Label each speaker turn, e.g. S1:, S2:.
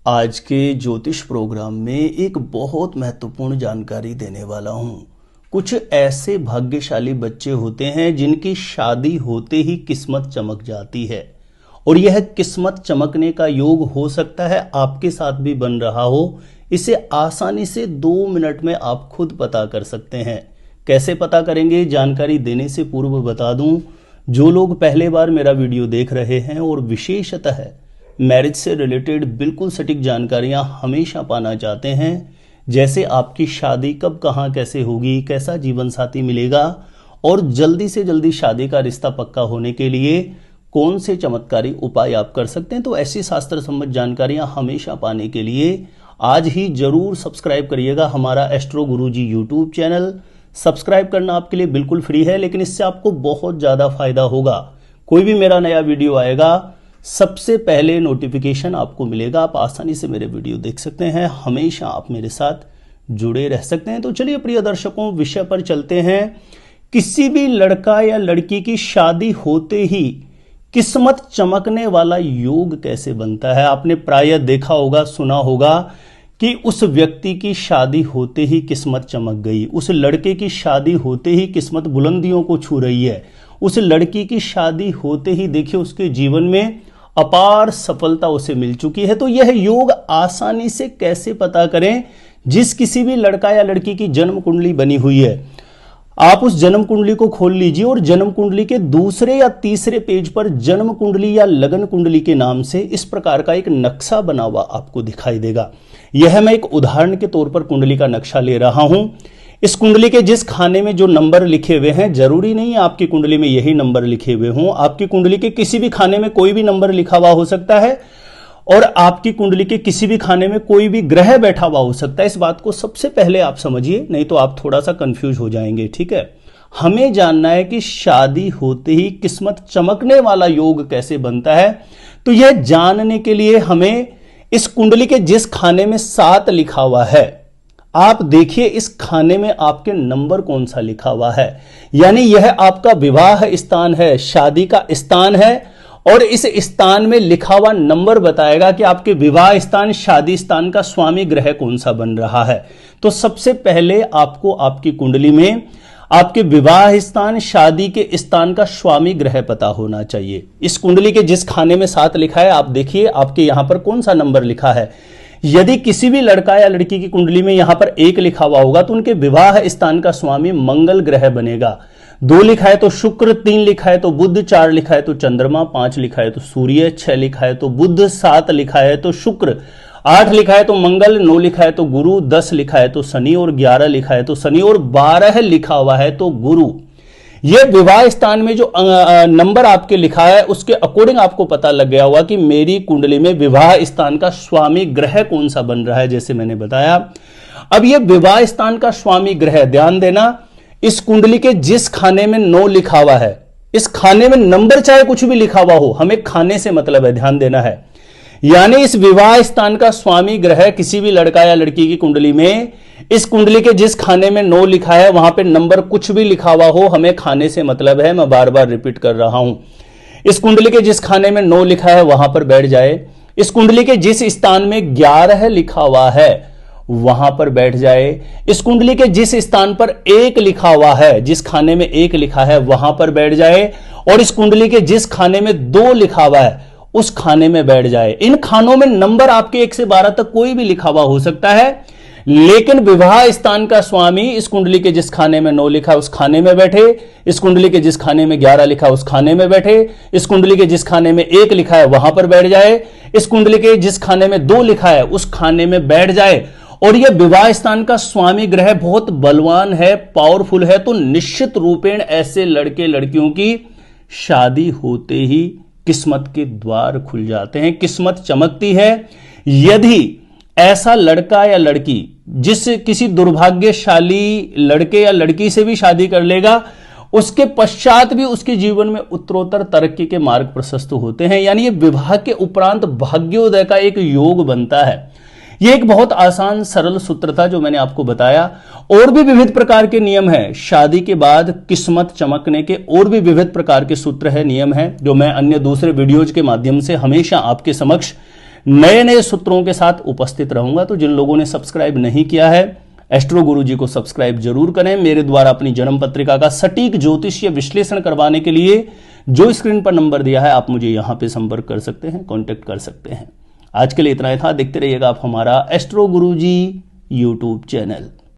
S1: आज के ज्योतिष प्रोग्राम में एक बहुत महत्वपूर्ण जानकारी देने वाला हूं। कुछ ऐसे भाग्यशाली बच्चे होते हैं जिनकी शादी होते ही किस्मत चमक जाती है और यह किस्मत चमकने का योग हो सकता है आपके साथ भी बन रहा हो। इसे आसानी से 2 मिनट में आप खुद पता कर सकते हैं। कैसे पता करेंगे, जानकारी देने से पूर्व बता दूं, जो लोग पहले बार मेरा वीडियो देख रहे हैं और विशेषतः मैरिज से रिलेटेड बिल्कुल सटीक जानकारियां हमेशा पाना चाहते हैं, जैसे आपकी शादी कब कहां कैसे होगी, कैसा जीवन साथी मिलेगा और जल्दी से जल्दी शादी का रिश्ता पक्का होने के लिए कौन से चमत्कारी उपाय आप कर सकते हैं, तो ऐसी शास्त्र सम्मत जानकारियां हमेशा पाने के लिए आज ही जरूर सब्सक्राइब करिएगा हमारा एस्ट्रो गुरुजी यूट्यूब चैनल। सब्सक्राइब करना आपके लिए बिल्कुल फ्री है, लेकिन इससे आपको बहुत ज़्यादा फायदा होगा। कोई भी मेरा नया वीडियो आएगा सबसे पहले नोटिफिकेशन आपको मिलेगा। आप आसानी से मेरे वीडियो देख सकते हैं, हमेशा आप मेरे साथ जुड़े रह सकते हैं। तो चलिए प्रिय दर्शकों, विषय पर चलते हैं। किसी भी लड़का या लड़की की शादी होते ही किस्मत चमकने वाला योग कैसे बनता है। आपने प्रायः देखा होगा, सुना होगा कि उस व्यक्ति की शादी होते ही किस्मत चमक गई, उस लड़के की शादी होते ही किस्मत बुलंदियों को छू रही है, उस लड़की की शादी होते ही देखिए उसके जीवन में अपार सफलता उसे मिल चुकी है। तो यह योग आसानी से कैसे पता करें। जिस किसी भी लड़का या लड़की की जन्म कुंडली बनी हुई है, आप उस जन्म कुंडली को खोल लीजिए और जन्म कुंडली के दूसरे या तीसरे पेज पर जन्म कुंडली या लगन कुंडली के नाम से इस प्रकार का एक नक्शा बना हुआ आपको दिखाई देगा। यह मैं एक उदाहरण के तौर पर कुंडली का नक्शा ले रहा हूं। इस कुंडली के जिस खाने में जो नंबर लिखे हुए हैं, जरूरी नहीं है आपकी कुंडली में यही नंबर लिखे हुए हों। आपकी कुंडली के किसी भी खाने में कोई भी नंबर लिखा हुआ हो सकता है और आपकी कुंडली के किसी भी खाने में कोई भी ग्रह बैठा हुआ हो सकता है। इस बात को सबसे पहले आप समझिए, नहीं तो आप थोड़ा सा कंफ्यूज हो जाएंगे। ठीक है, हमें जानना है कि शादी होते ही किस्मत चमकने वाला योग कैसे बनता है। तो यह जानने के लिए हमें इस कुंडली के जिस खाने में 7 लिखा हुआ है, आप देखिए इस खाने में आपके नंबर कौन सा लिखा हुआ है। यानी यह आपका विवाह स्थान है, शादी का स्थान है और इस स्थान में लिखा हुआ नंबर बताएगा कि आपके विवाह स्थान, शादी स्थान का स्वामी ग्रह कौन सा बन रहा है। तो सबसे पहले आपको आपकी कुंडली में आपके विवाह स्थान, शादी के स्थान का स्वामी ग्रह पता होना चाहिए। इस कुंडली के जिस खाने में 7 लिखा है, आप देखिए आपके यहां पर कौन सा नंबर लिखा है। यदि किसी भी लड़का या लड़की की कुंडली में यहां पर 1 लिखा हुआ होगा तो उनके विवाह स्थान का स्वामी मंगल ग्रह बनेगा। 2 लिखा है तो शुक्र, 3 लिखा है तो बुध, 4 लिखा है तो चंद्रमा, 5 लिखा है तो सूर्य, 6 लिखा है तो बुध, 7 लिखा है तो शुक्र, 8 लिखा है तो मंगल, 9 लिखा है तो गुरु, 10 लिखा है तो शनि और 11 लिखा है तो शनि और 12 लिखा हुआ है तो गुरु। यह विवाह स्थान में जो नंबर आपके लिखा है उसके अकॉर्डिंग आपको पता लग गया होगा कि मेरी कुंडली में विवाह स्थान का स्वामी ग्रह कौन सा बन रहा है, जैसे मैंने बताया। अब यह विवाह स्थान का स्वामी ग्रह, ध्यान देना, इस कुंडली के जिस खाने में 9 लिखा हुआ है, इस खाने में नंबर चाहे कुछ भी लिखा हुआ हो, हमें खाने से मतलब है, ध्यान देना है। यानी इस विवाह स्थान का स्वामी ग्रह किसी भी लड़का या लड़की की कुंडली में, इस कुंडली के जिस खाने में 9 लिखा है वहां पे नंबर कुछ भी लिखा हुआ हो, हमें खाने से मतलब है। मैं बार बार रिपीट कर रहा हूं, इस कुंडली के जिस खाने में 9 लिखा है वहां पर बैठ जाए। इस कुंडली के जिस स्थान में 11 लिखा हुआ है वहां पर बैठ जाए। इस कुंडली के जिस स्थान पर 1 लिखा हुआ है, जिस खाने में 1 लिखा है वहां पर बैठ जाए। और इस कुंडली के जिस खाने में 2 लिखा हुआ है उस खाने में बैठ जाए। इन खानों में नंबर आपके 1 से 12 तक कोई भी लिखा हुआ हो सकता है, लेकिन विवाह स्थान का स्वामी इस कुंडली के जिस खाने में 9 लिखा है उस खाने में बैठे, इस कुंडली के जिस खाने में 11 लिखा है उस खाने में बैठे, इस कुंडली के जिस खाने में 1 लिखा है वहां पर बैठ जाए, इस कुंडली के जिस खाने में 2 लिखा है उस खाने में बैठ जाए। और यह विवाह स्थान का स्वामी ग्रह बहुत बलवान है, पावरफुल है। तो निश्चित रूपेण ऐसे लड़के लड़कियों की शादी होते ही किस्मत के द्वार खुल जाते हैं, किस्मत चमकती है। यदि ऐसा लड़का या लड़की जिस किसी दुर्भाग्यशाली लड़के या लड़की से भी शादी कर लेगा, उसके पश्चात भी उसके जीवन में उत्तरोत्तर तरक्की के मार्ग प्रशस्त होते हैं। यानी ये विवाह के उपरांत भाग्योदय का एक योग बनता है। ये एक बहुत आसान सरल सूत्र था जो मैंने आपको बताया। और भी विविध प्रकार के नियम हैं, शादी के बाद किस्मत चमकने के और भी विविध प्रकार के सूत्र है, नियम है, जो मैं अन्य दूसरे वीडियोज के माध्यम से हमेशा आपके समक्ष नए नए सूत्रों के साथ उपस्थित रहूंगा। तो जिन लोगों ने सब्सक्राइब नहीं किया है, एस्ट्रो गुरुजी को सब्सक्राइब जरूर करें। मेरे द्वारा अपनी जन्म पत्रिका का सटीक ज्योतिषीय विश्लेषण करवाने के लिए जो स्क्रीन पर नंबर दिया है, आप मुझे यहां पे संपर्क कर सकते हैं, कांटेक्ट कर सकते हैं। आज के लिए इतना ही था। देखते रहिएगा आप हमारा एस्ट्रो गुरुजी यूट्यूब चैनल।